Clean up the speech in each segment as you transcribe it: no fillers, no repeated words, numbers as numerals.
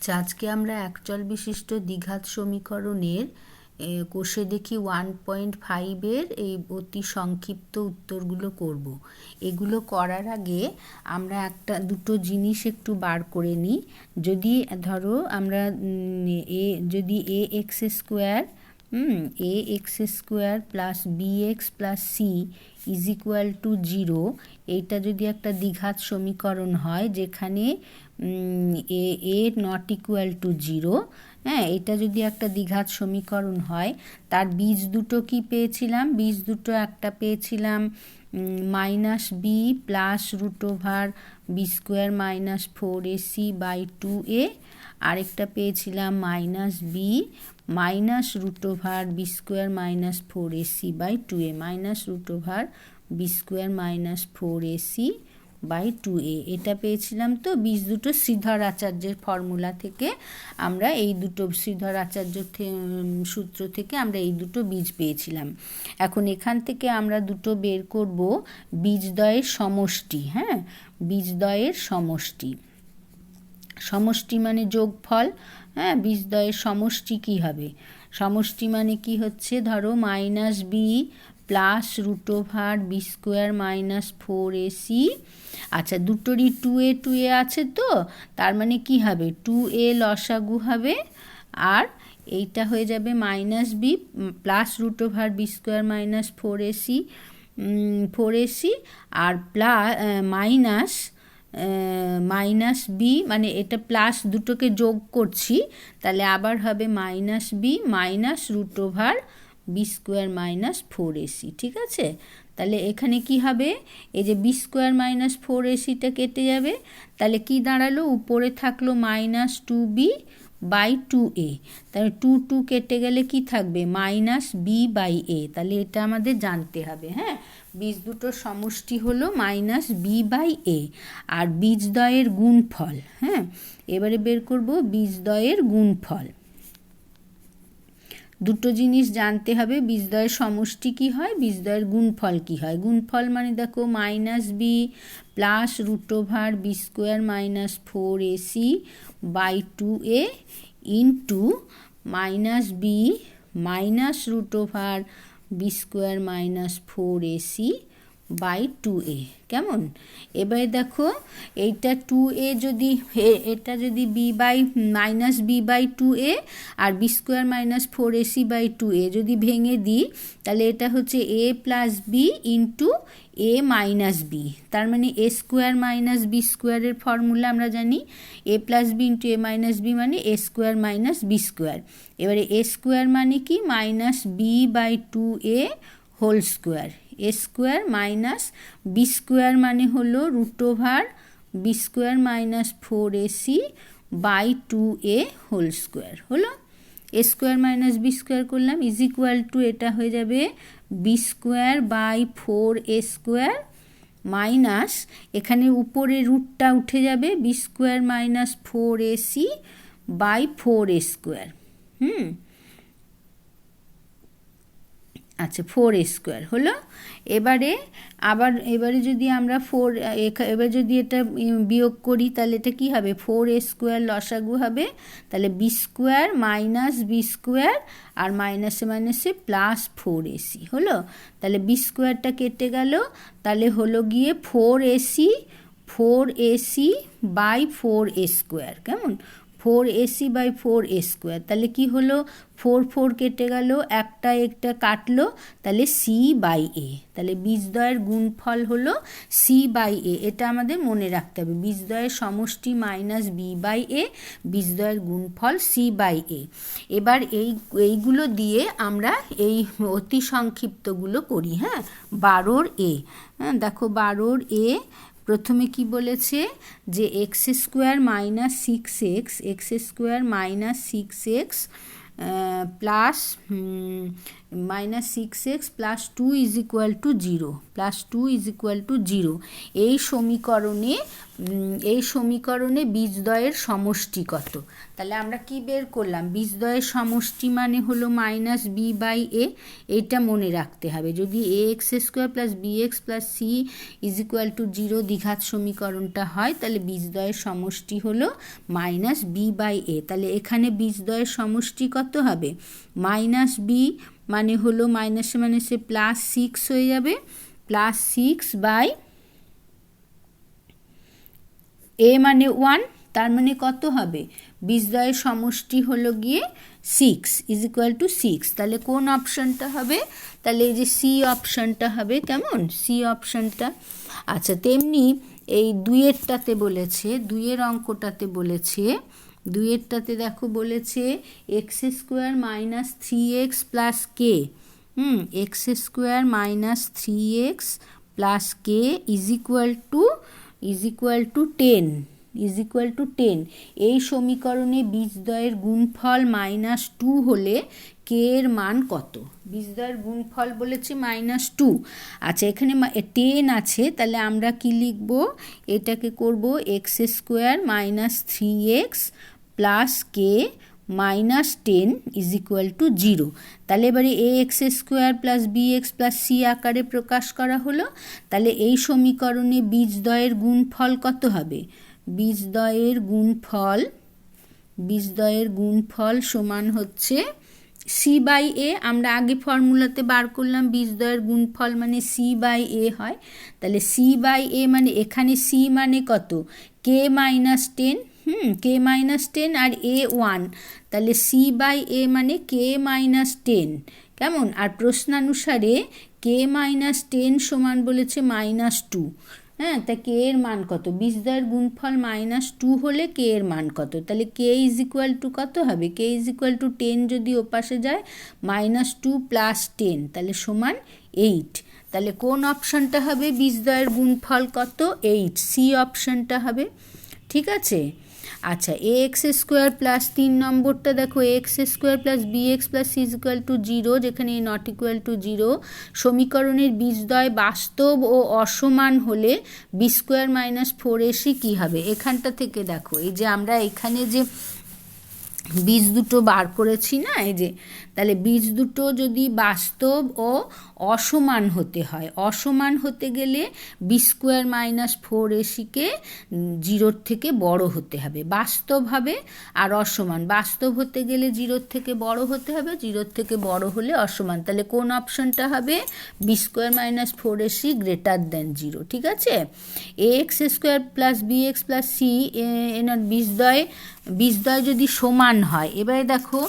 আচ্ছা, আজকে আমরা একচল বিশিষ্ট দ্বিঘাত সমীকরণের কোষে দেখি 1.5-এর এই অতি সংক্ষিপ্ত উত্তরগুলো করব। এগুলো করার আগে আমরা দুটো জিনিস একটু বার করে নিই। যদি ধরো আমরা যদি a x square ax² plus bx plus c is equal to 0, এইটা যদি একটা দ্বিঘাত সমীকরণ হয় যেখানে এ নট ইকুয়াল টু 0, হ্যাঁ, এটা যদি একটা দ্বিঘাত সমীকরণ হয়, তার বীজ দুটো কি পেয়েছিলাম? বীজ দুটো একটা পেয়েছিলাম -b plus √b² minus 4ac by 2a, আরেকটা পেয়েছিলাম -b minus √b² minus 4ac by 2a, minus √b² minus 4ac by 2a। এটা পেয়েছিলাম। তো বীজ দুটো শ্রীধর আচার্যের ফর্মুলা থেকে আমরা এই দুটো শ্রীধর আচার্য সূত্র থেকে আমরা এই দুটো বীজ পেয়েছিলাম। এখন এখান থেকে আমরা দুটো বের করব বীজদ্বয়ের সমষ্টি। হ্যাঁ, বীজদ্বয়ের সমষ্টি। সমষ্টি মানে যোগফল। হ্যাঁ, বীজদ্বয়ের সমষ্টি কি হবে? সমষ্টি মানে কি হচ্ছে? ধরো -b plus √b² minus 4ac। আচ্ছা, দুটোরই 2a আছে, তো তার মানে কি হবে? 2a লসাগু হবে, আর এইটা হয়ে যাবে -b plus √b² minus 4ac আর মাইনাস বি, মানে এটা প্লাস দুটোকে যোগ করছি, তাহলে আবার হবে -b minus √b² minus 4ac। ঠিক আছে, তাহলে এখানে কি হবে? এই যে b² মাইনাস 4acটা কেটে যাবে, তাহলে কি দাঁড়ালো? উপরে থাকলো -2b বাই 2a, তাহলে 2 কেটে গেলে কি থাকবে? -b by a। তাহলে এটা আমাদের জানতে হবে। হ্যাঁ, বীজ দুটোর সমষ্টি হলো -b বাই a, আর বীজদ্বয়ের গুণফল। হ্যাঁ, এবারে বের করব বীজদ্বয়ের গুণফল। দুটো জিনিস জানতে হবে, বীজদ্বয়ের সমষ্টি কি হয়, বীজদ্বয়ের গুণফল কি হয়। গুণফল মানে দেখো -b plus √b² minus 4ac by 2a into -b minus √b² minus 4ac by 2a। কেমন? এবারে দেখো এইটা 2a যদি এটা যদি b বাই 2a আর b² minus 4ac by 2a যদি ভেঙে দিই, তাহলে এটা হচ্ছে a plus b into a minus b. তার মানে a² মাইনাস b² এর ফর্মুলা আমরা জানি, a plus b into a minus b মানে a² মাইনাস b²। এবারে a² মানে কি? -b by 2a whole square. a² minus b² মানে হলো √b² minus 4ac by 2a whole square. হলো a² মাইনাস b² করলাম ইজ ইকুয়াল টু, এটা হয়ে যাবে b² বাই 4a² মাইনাস, এখানে উপরে রুটটা উঠে যাবে, b² minus 4ac by 4a²। আচ্ছা, 4a² হলো। এবারে যদি আমরা এবার যদি এটা বিয়োগ করি, তাহলে এটা কি হবে? 4a² লসাগু হবে, তাহলে b² মাইনাস b² আর মাইনাসে মাইনাসে প্লাস 4ac হলো। তাহলে b²টা কেটে গেল, তাহলে হলো গিয়ে 4ac বাই 4a²। কেমন? 4ac by 4a²। তাহলে কি হলো? 4 কেটে গেল, একটা কাটলো, তাহলে c বাই a। তাহলে বীজদ্বয়ের গুণফল হলো c বাই a। এটা আমাদের মনে রাখতে হবে। বীজদ্বয়ের সমষ্টি -b বাই a, বীজদ্বয়ের গুণফল c বাই a। এবার এইগুলো দিয়ে আমরা এই অতি সংক্ষিপ্তগুলো করি। হ্যাঁ, 12 a। হ্যাঁ, দেখো 12 a প্রথমে কি বলেছে? যে x² minus 6x minus 6x plus -6x plus 2 is equal to 0, এই সমীকরণে এই সমীকরণে বীজদ্বয়ের সমষ্টি কত? তাহলে আমরা কি বের করলাম? বীজদ্বয়ের সমষ্টি মানে হলো মাইনাস বি বাই এ। এইটা মনে রাখতে হবে। যদি a x square plus b x plus c is equal to 0 দ্বিঘাত সমীকরণটা হয়, তাহলে বীজদ্বয়ের সমষ্টি হলো মাইনাস বি বাই এ। তাহলে এখানে বীজদ্বয়ের সমষ্টি কত হবে? মাইনাস বি মানে হলো মাইনাসে মাইনাসে প্লাস 6 হয়ে যাবে, প্লাস 6 বাই এ মানে 1, তার মানে কত হবে? বীজদ্বয়ের সমষ্টি হলো গিয়ে 6 ইজ ইকুয়াল টু 6। তাহলে কোন অপশানটা হবে? তাহলে এই যে সি অপশানটা হবে। কেমন? সি অপশানটা। আচ্ছা, তেমনি এই দুইয়েরটাতে বলেছে, দুইয়ের অঙ্কটাতে বলেছে, দুইয়েরটাতে দেখো বলেছে x square minus 3x plus K, x square minus 3x plus K is equal two 10, is equal two 10। এই সমীকরণে বীজদ্বয়ের গুণফল -2 হলে কে এর মান কত? বীজদ্বয়ের গুণফল বলেছে -2। আচ্ছা, এখানে 10 আছে, তাহলে আমরা কি লিখব? এটাকে করব x square minus 3x plus কে -10 ইজ ইকুয়াল টু 0। তাহলে এবারে a x square plus b x plus c আকারে প্রকাশ করা হলো। তাহলে এই সমীকরণে বীজদ্বয়ের গুণফল কত হবে? বীজদ্বয়ের গুণফল সমান হচ্ছে সি বাই এ। আমরা আগে ফর্মুলাতে বার করলাম বীজদ্বয়ের গুণফল মানে সি বাই এ হয়। তাহলে সি বাই এ মানে এখানে সি মানে কত? কে -10, কে -10 আর এ 1, তাহলে সি বাই এ মানে কে -10। কেমন? আর প্রশ্নানুসারে কে -10 সমান বলেছে -2। হ্যাঁ, তা কে এর মান কত? বীজদ্বয়ের গুণফল -2 হলে কে এর মান কত? তাহলে কে ইজ ইকুয়াল টু কত হবে? কে ইজ ইকুয়াল টু 10 যদি ওপাশে যায়, -2 প্লাস 10, তাহলে সমান 8। তাহলে কোন অপশানটা হবে? বীজদ্বয়ের গুণফল কত? 8, সি অপশানটা হবে। ঠিক আছে। আচ্ছা, এ এক্স স্কোয়ার প্লাস 3 নম্বরটা দেখো, a x square plus b x plus c is equal to 0, যেখানে এ নট ইকুয়াল টু 0। সমীকরণের বীজদ্বয় বাস্তব ও অসমান হলে বি স্কোয়ার মাইনাস 4ac কী হবে? এখানটা থেকে দেখো, এই যে আমরা এখানে যে বীজ দুটো বার করেছি না, এই যে, তাহলে বীজ দুটো যদি বাস্তব ও অসমান হতে হয়, অসমান হতে গেলে বি স্কোয়ার মাইনাস 4ac-কে 0-র থেকে বড় হতে হবে। বাস্তব হবে আর অসমান। বাস্তব হতে গেলে 0-র থেকে বড় হতে হবে, 0-র থেকে বড় হলে অসমান। তাহলে কোন অপশনটা হবে? B square minus 4ac greater than 0। ঠিক আছে। A x square plus b x plus c এনার বীজদ্বয় যদি সমান হয়, এবারে দেখো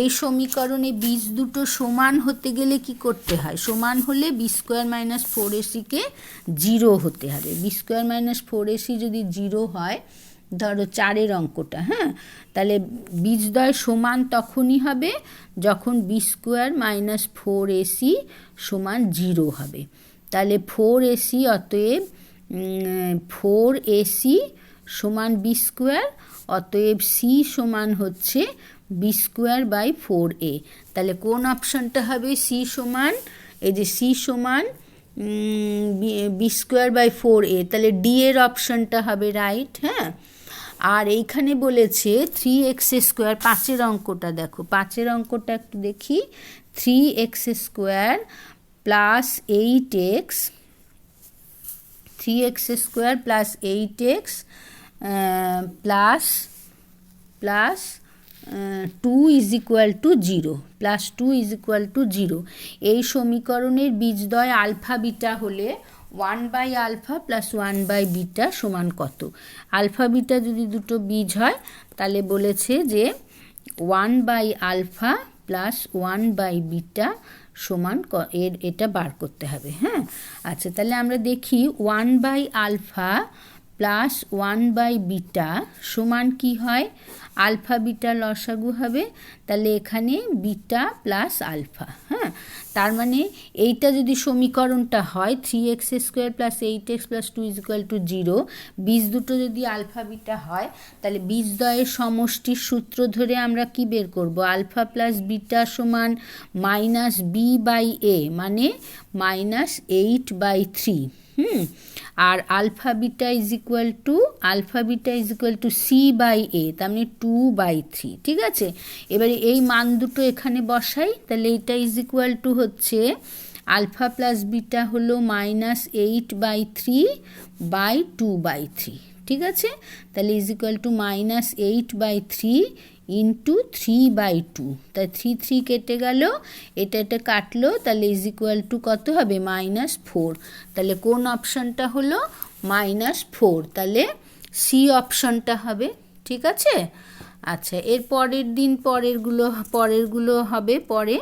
এই সমীকরণে বীজ দুটো সমান হতে গেলে কি করতে হয়? সমান হলে বি স্কোয়ার মাইনাস 4ac-কে 0 হতে হবে। বি স্কোয়ার মাইনাস 4ac যদি 0 হয়, ধরো 4-এর অঙ্কটা, হ্যাঁ, তাহলে বীজদ্বয় সমান তখনই হবে যখন বি স্কোয়ার মাইনাস 4ac সমান 0 হবে। তাহলে 4ac, অতএব 4ac সমান বি স্কোয়ার, অতএব সি সমান হচ্ছে বি স্কোয়ার বাই 4a। তাহলে কোন অপশানটা হবে? সি সমান, এই যে সি সমান বি স্কোয়ার বাই 4a, তাহলে ডি এর অপশানটা হবে রাইট। হ্যাঁ, আর এইখানে বলেছে 3x স্কোয়ার, 5-এর অঙ্কটা দেখো, 5-এর অঙ্কটা একটু দেখি। 3x square plus 8x, 3x square plus 8x plus 2 is equal to 0, plus 2 is equal to 0। এই সমীকরণের বীজদ্বয় আলফা বিটা হলে 1/α প্লাস 1/β সমান কত? আলফা বিটা যদি দুটো বীজ হয়, তাহলে বলেছে যে 1/α প্লাস 1/β সমান এটা বার করতে হবে। হ্যাঁ, আচ্ছা, তাহলে আমরা দেখি 1/α প্লাস 1/β সমান কি হয়? আলফা বিটা লসাগু হবে, তাহলে এখানে বিটা প্লাস আলফা। হ্যাঁ, তার মানে এইটা যদি সমীকরণটা হয় 3x square plus 8x plus 2 is equal to 0, বীজ দুটো যদি আলফা বিটা হয়, তাহলে বীজদ্বয়ের সমষ্টির সূত্র ধরে আমরা কি বের করব? আলফা প্লাস বিটা সমান -b/a, মানে -8/3। আর alpha beta is equal to c by a, তার মানে 2/3। ঠিক আছে, এবারে এই মান দুটো এখানে বসাই, তাহলে এটা ইজ ইকুয়াল টু হচ্ছে আলফা প্লাস বিটা হলো -8/3/2/3। ঠিক আছে, তাহলে ইজ ইকুয়াল টু -8/3 ইন্টু 3/2, তাই 3 কেটে গেল, এটা কাটলো, তাহলে ইজ ইকুয়াল টু কত হবে -4। তাহলে কোন অপশানটা হলো -4, তাহলে সি অপশানটা হবে। ঠিক আছে, আচ্ছা এর পরেরগুলো হবে পরে।